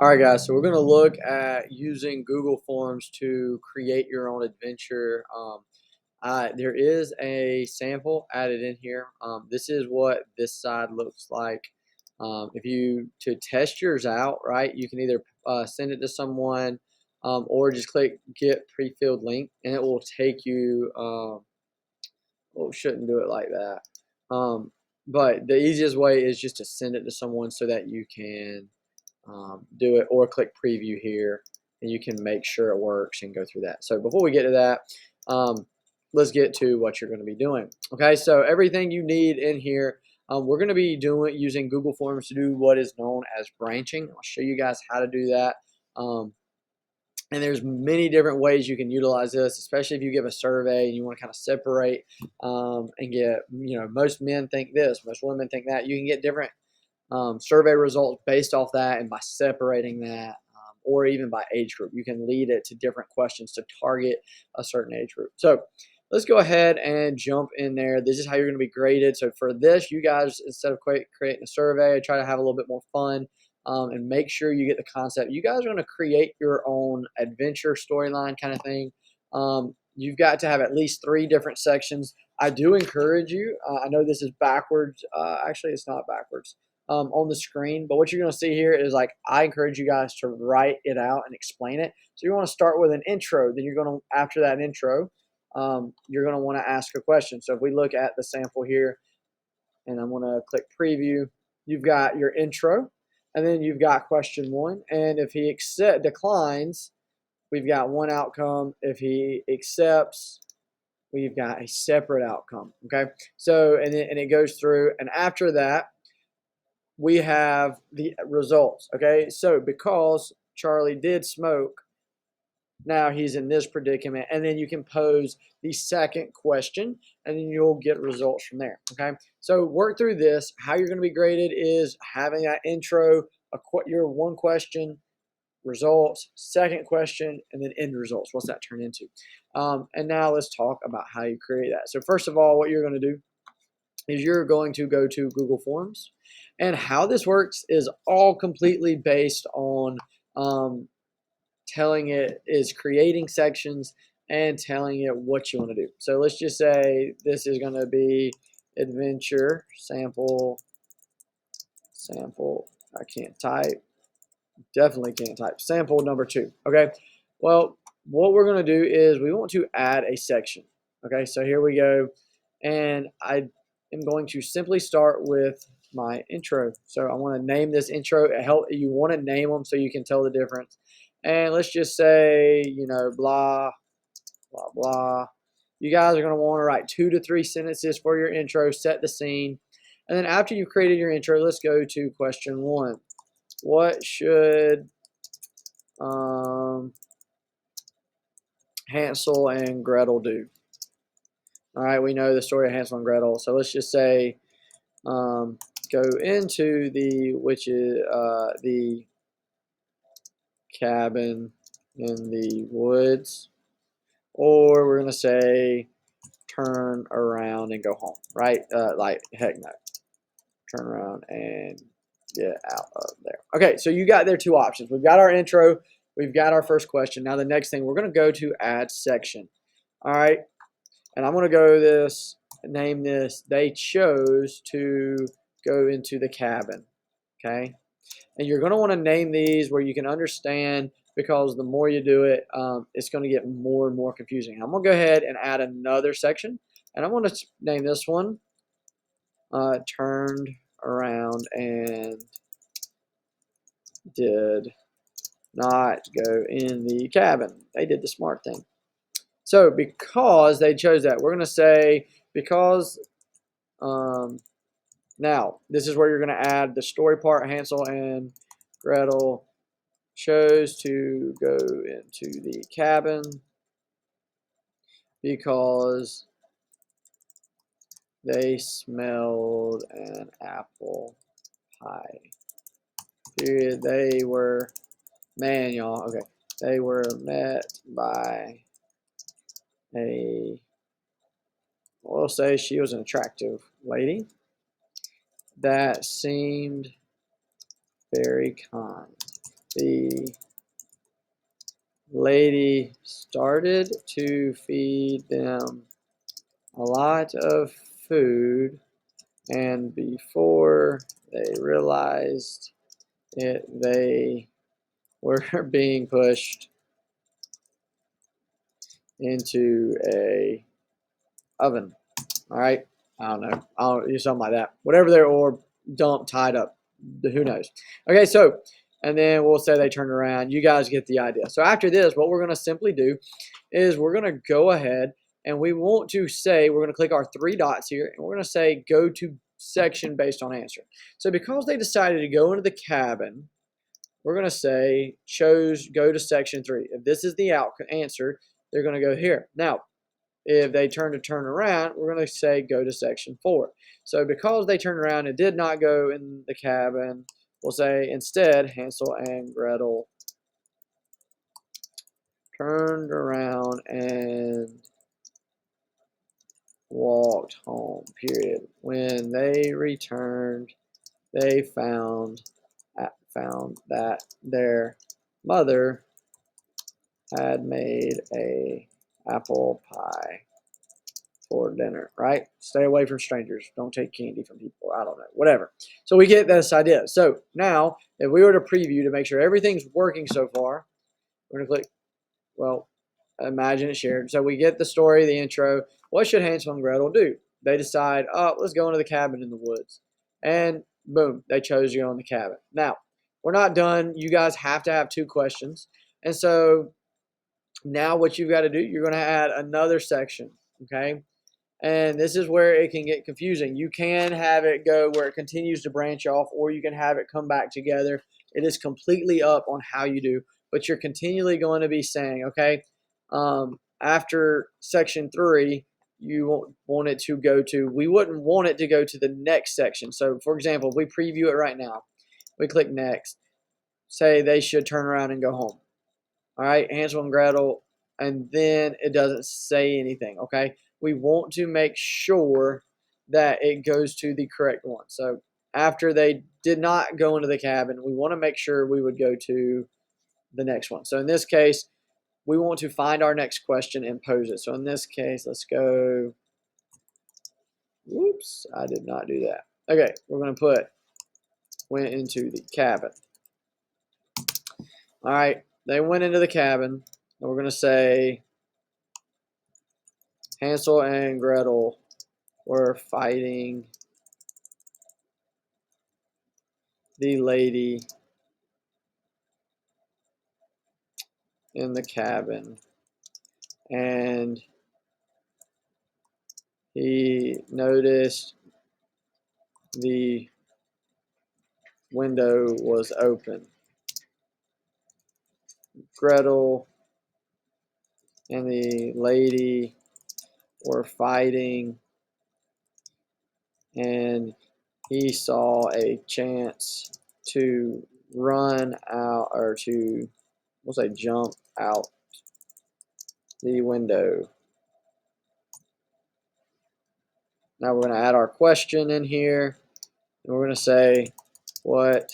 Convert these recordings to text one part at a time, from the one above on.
All right, guys. So we're going to look at using Google Forms to create your own adventure. There is a sample added in here. This is what this side looks like. If you to test yours out, right, you can either send it to someone or just click Get Pre-filled Link, and it will take you. Well, shouldn't do it like that. But the easiest way is just to send it to someone so that you can do it, or click preview here and you can make sure it works and go through that. So before we get to that, let's get to what you're going to be doing. Okay, so everything you need in here, we're going to be using Google Forms to do what is known as branching. I'll show you guys how to do that. And there's many different ways you can utilize this, especially if you give a survey and you want to kind of separate and get, most men think this, most women think that. You can get different survey results based off that, and by separating that, or even by age group, you can lead it to different questions to target a certain age group. So let's go ahead and jump in there. This is how you're going to be graded. So for this, you guys, instead of creating a survey, try to have a little bit more fun and make sure you get the concept. You guys are going to create your own adventure storyline kind of thing. You've got to have at least 3 different sections. I do encourage you. I know this is backwards. Actually, it's not backwards on the screen, but what you're going to see here is, like, I encourage you guys to write it out and explain it. So you want to start with an intro, then you're going to, after that intro, you're going to want to ask a question. So if we look at the sample here, and I'm going to click preview, you've got your intro, and then you've got question 1, and if he declines, we've got one outcome. If he accepts, we've got a separate outcome. Okay, so and it goes through, and after that, we have the results. Okay, so because Charlie did smoke, now he's in this predicament, and then you can pose the second question, and then you'll get results from there. Okay, so work through this. How you're going to be graded is having that intro, your one question, results, second question, and then end results. What's that turn into? And now let's talk about how you create that. So first of all, what you're going to do is you're going to go to Google Forms. And how this works is all completely based on telling it is creating sections and telling it what you want to do. So let's just say this is going to be adventure sample. I can't type. Definitely can't type. Sample number 2. Okay. Well, what we're going to do is we want to add a section. Okay. So here we go. And I am going to simply start with my intro. So I want to name this intro. You want to name them so you can tell the difference. And let's just say, blah, blah, blah. You guys are going to want to write 2 to 3 sentences for your intro, set the scene. And then after you've created your intro, let's go to question 1. What should Hansel and Gretel do? All right, we know the story of Hansel and Gretel. So let's just say go into the cabin in the woods, or we're going to say turn around and go home, right? Like, heck no. Turn around and get out of there. Okay, so you got there 2 options. We've got our intro. We've got our first question. Now the next thing, we're going to go to add section. All right, and I'm going to name this, they chose to go into the cabin. Okay, and you're going to want to name these where you can understand, because the more you do it, it's going to get more and more confusing. I'm going to go ahead and add another section, and I'm going to name this one turned around and did not go in the cabin. They did the smart thing. So because they chose that, we're going to say because now this is where you're going to add the story part. Hansel and Gretel chose to go into the cabin because they smelled an apple pie. Period. They were, man, y'all, okay. They were met by we'll say she was an attractive lady that seemed very kind. The lady started to feed them a lot of food, and before they realized it, they were being pushed into a oven. All right, I don't know. I'll do something like that. Whatever they're or dumped, tied up. Who knows? Okay, so and then we'll say they turned around. You guys get the idea. So after this, what we're going to simply do is we're going to go ahead and we want to say we're going to click our three dots here and we're going to say go to section based on answer. So because they decided to go into the cabin, we're going to say go to section 3. If this is the answer, they're going to go here. Now, if they turn around, we're going to say go to section 4. So because they turned around and did not go in the cabin, we'll say instead Hansel and Gretel turned around and walked home, period. When they returned, they found that their mother had made a apple pie for dinner, right? Stay away from strangers. Don't take candy from people. I don't know, whatever. So we get this idea. So now, if we were to preview to make sure everything's working so far, we're going to click, well, imagine it shared. So we get the story, the intro. What should Hansel and Gretel do? They decide, oh, let's go into the cabin in the woods. And boom, they chose to go in the cabin. Now, we're not done. You guys have to have 2 questions. And so now what you've got to do, you're going to add another section, okay? And this is where it can get confusing. You can have it go where it continues to branch off, or you can have it come back together. It is completely up on how you do, but you're continually going to be saying, okay, after section 3, you want it to go to, we wouldn't want it to go to the next section. So for example, if we preview it right now, we click next, say they should turn around and go home. All right, Hansel and Gretel, and then it doesn't say anything, okay? We want to make sure that it goes to the correct one. So after they did not go into the cabin, we want to make sure we would go to the next one. So in this case, we want to find our next question and pose it. So in this case, let's go, whoops, I did not do that. Okay, we're going to put, went into the cabin. All right, they went into the cabin, and we're going to say, Hansel and Gretel were fighting the lady in the cabin, and he noticed the window was open. Gretel and the lady were fighting, and he saw a chance to run out, or to, we'll say, jump out the window. Now we're going to add our question in here, and we're going to say, what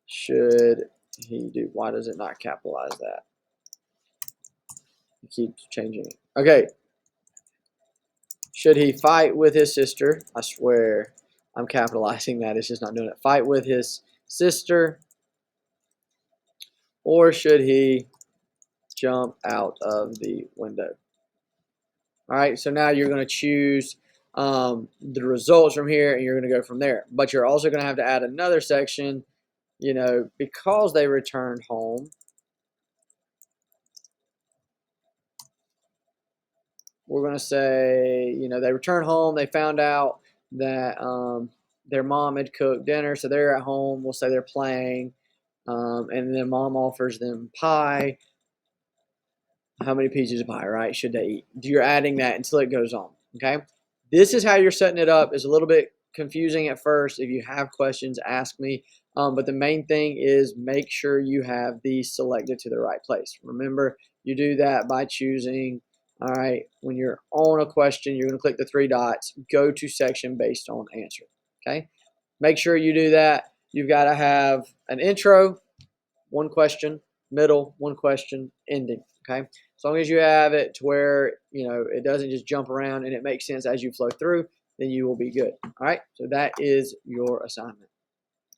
should he do? Why does it not capitalize that? It keeps changing it. Okay. Should he fight with his sister? I swear I'm capitalizing that. It's just not doing it. Fight with his sister, or should he jump out of the window? All right, so now you're going to choose the results from here, and you're going to go from there. But you're also going to have to add another section, you know, because they returned home. We're going to say, you know, they returned home. They found out that their mom had cooked dinner, so they're at home. We'll say they're playing, and then mom offers them pie. How many pieces of pie, right, should they eat? You're adding that until it goes on, okay? This is how you're setting it up. It's a little bit confusing at first. If you have questions, ask me. But the main thing is make sure you have these selected to the right place. Remember, you do that by choosing, all right, when you're on a question, you're going to click the 3 dots, go to section based on answer, okay? Make sure you do that. you've got to have an intro, one question, middle, one question, ending. Okay. As long as you have it to where, it doesn't just jump around and it makes sense as you flow through, then you will be good. All right. So that is your assignment.